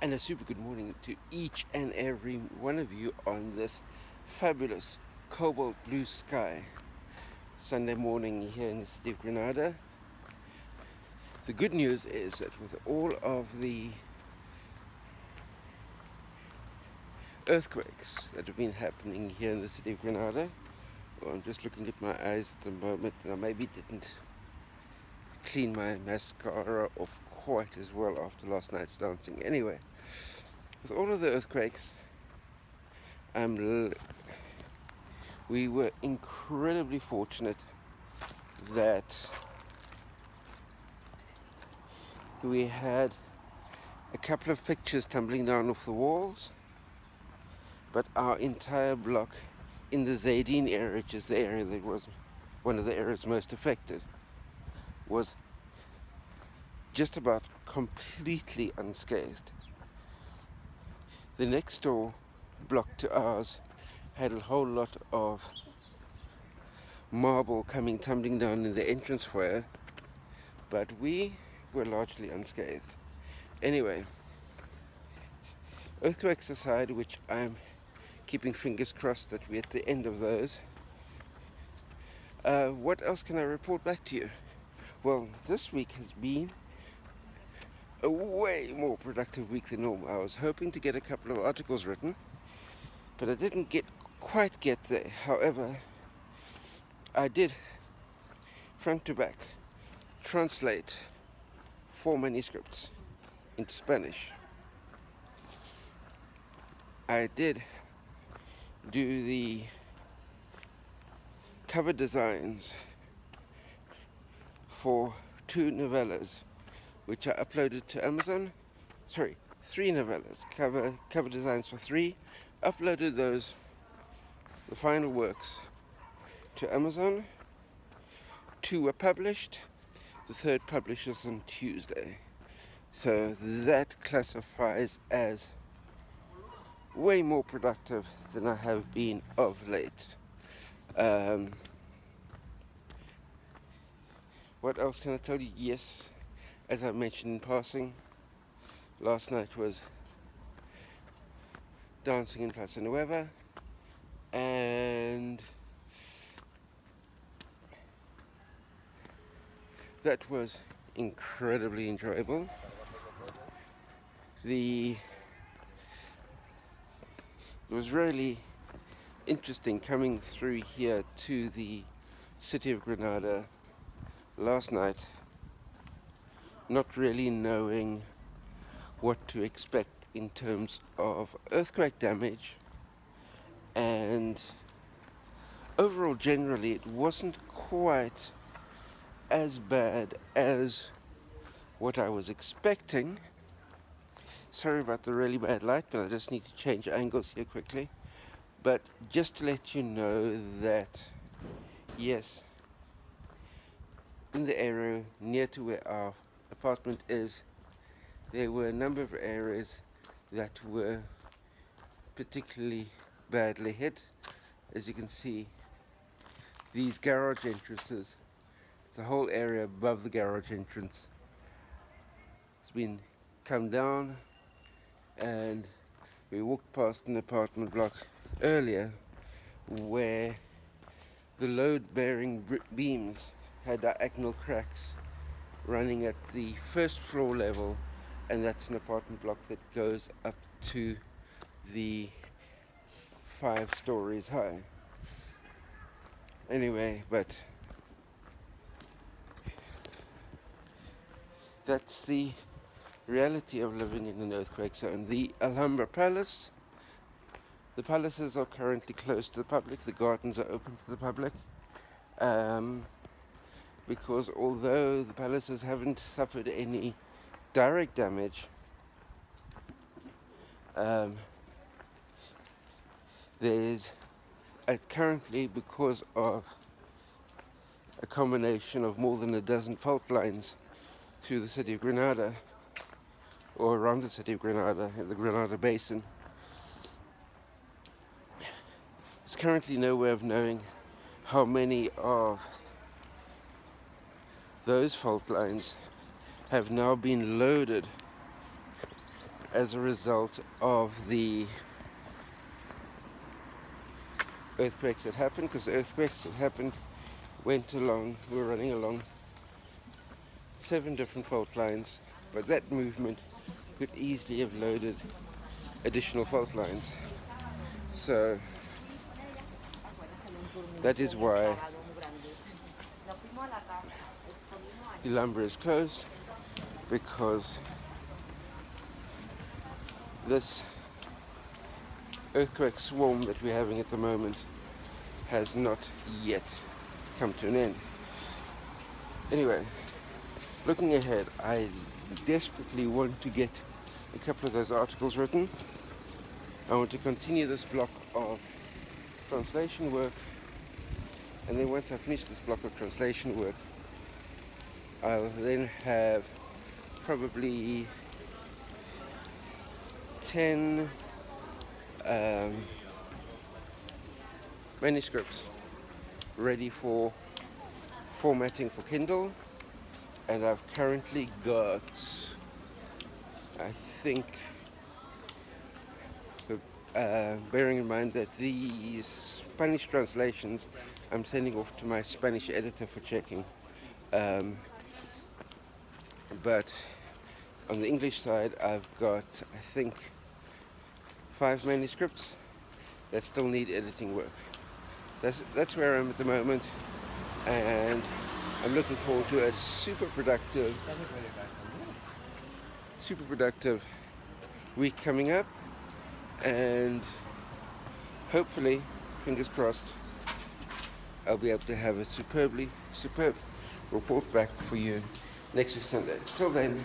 And a super good morning to each and every one of you on this fabulous cobalt blue sky Sunday morning here in the city of Grenada. The good news is that with all of the earthquakes that have been happening here in the city of Grenada, well, I'm just looking at my eyes at the moment, and I maybe didn't clean my mascara off quite as well after last night's dancing. Anyway, with all of the earthquakes, we were incredibly fortunate that we had a couple of pictures tumbling down off the walls, but our entire block in the Zaidine area, which is the area that was one of the areas most affected, was just about completely unscathed. The next door block to ours had a whole lot of marble tumbling down in the entrance foyer, but we were largely unscathed. Anyway, earthquakes aside, which I'm keeping fingers crossed that we're at the end of those, what else can I report back to you? Well, this week has been a way more productive week than normal. I was hoping to get a couple of articles written, but I didn't quite get there. However, I did, front to back, translate 4 manuscripts into Spanish. I did do the cover designs for 2 novellas, which I uploaded to Amazon. 3 novellas, cover designs for 3. Uploaded those, the final works, to Amazon. 2 were published. The 3rd publishes on Tuesday. So that classifies as way more productive than I have been of late. What else can I tell you? Yes, as I mentioned in passing, last night was dancing in Plaza Nueva, and that was incredibly enjoyable. It was really interesting coming through here to the city of Grenada last night, not really knowing what to expect in terms of earthquake damage, and overall generally it wasn't quite as bad as what I was expecting. Sorry about the really bad light, but I just need to change angles here quickly. But just to let you know that, yes, in the area near to where our apartment is, there were a number of areas that were particularly badly hit. As you can see, these garage entrances, the whole area above the garage entrance, it's been come down, and we walked past an apartment block earlier where the load-bearing beams had diagonal cracks running at the first floor level, and that's an apartment block that goes up to the 5 stories high. Anyway, but that's the reality of living in an earthquake zone. The Alhambra Palace, the palaces are currently closed to the public. The gardens are open to the public, because although the palaces haven't suffered any direct damage, there's currently, because of a combination of more than a dozen fault lines through the city of Grenada, or around the city of Grenada, in the Grenada Basin, there's currently no way of knowing how many of those fault lines have now been loaded as a result of the earthquakes that happened, because the earthquakes that happened we're running along 7 different fault lines, but that movement could easily have loaded additional fault lines. So that is why the lumber is closed, because this earthquake swarm that we're having at the moment has not yet come to an end. Anyway, looking ahead, I desperately want to get a couple of those articles written. I want to continue this block of translation work, and then once I finish this block of translation work, I'll then have probably 10 manuscripts ready for formatting for Kindle, and I've currently got, I think, bearing in mind that these Spanish translations I'm sending off to my Spanish editor for checking, but on the English side I've got, I think, 5 manuscripts that still need editing work. That's where I'm at the moment, and I'm looking forward to a super productive week coming up, and hopefully, fingers crossed, I'll be able to have a superb report back for you next week Sunday. Till then,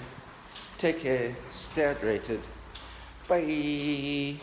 take care, stay hydrated, bye.